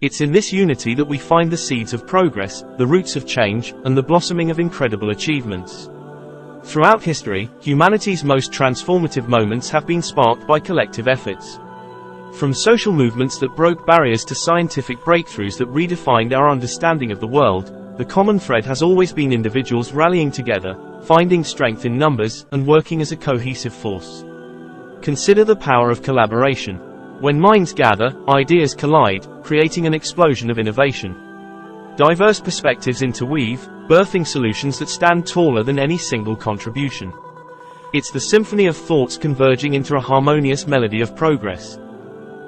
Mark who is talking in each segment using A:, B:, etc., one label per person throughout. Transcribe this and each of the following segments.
A: It's in this unity that we find the seeds of progress, the roots of change, and the blossoming of incredible achievements. Throughout history, humanity's most transformative moments have been sparked by collective efforts. From social movements that broke barriers to scientific breakthroughs that redefined our understanding of the world, the common thread has always been individuals rallying together, finding strength in numbers, and working as a cohesive force. Consider the power of collaboration. When minds gather, ideas collide, creating an explosion of innovation. Diverse perspectives interweave, birthing solutions that stand taller than any single contribution. It's the symphony of thoughts converging into a harmonious melody of progress.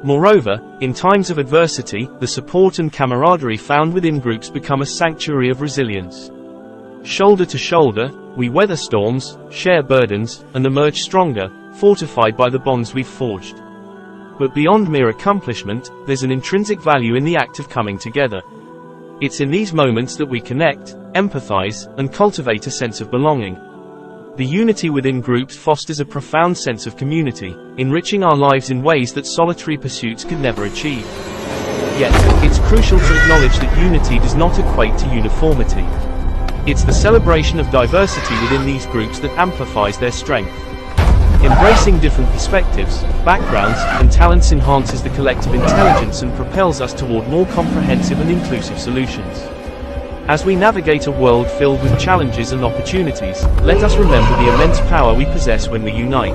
A: Moreover, in times of adversity, the support and camaraderie found within groups become a sanctuary of resilience. Shoulder to shoulder, we weather storms, share burdens, and emerge stronger, fortified by the bonds we've forged. But beyond mere accomplishment, there's an intrinsic value in the act of coming together. It's in these moments that we connect, empathize, and cultivate a sense of belonging. The unity within groups fosters a profound sense of community, enriching our lives in ways that solitary pursuits could never achieve. Yet, it's crucial to acknowledge that unity does not equate to uniformity. It's the celebration of diversity within these groups that amplifies their strength. Embracing different perspectives, backgrounds, and talents enhances the collective intelligence and propels us toward more comprehensive and inclusive solutions. As we navigate a world filled with challenges and opportunities, let us remember the immense power we possess when we unite.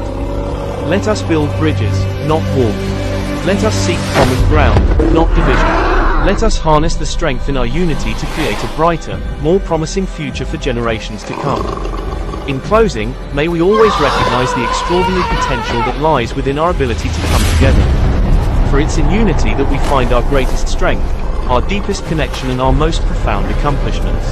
A: Let us build bridges, not walls. Let us seek common ground, not division. Let us harness the strength in our unity to create a brighter, more promising future for generations to come. In closing, may we always recognize the extraordinary potential that lies within our ability to come together. For it's in unity that we find our greatest strength, our deepest connection, and our most profound accomplishments.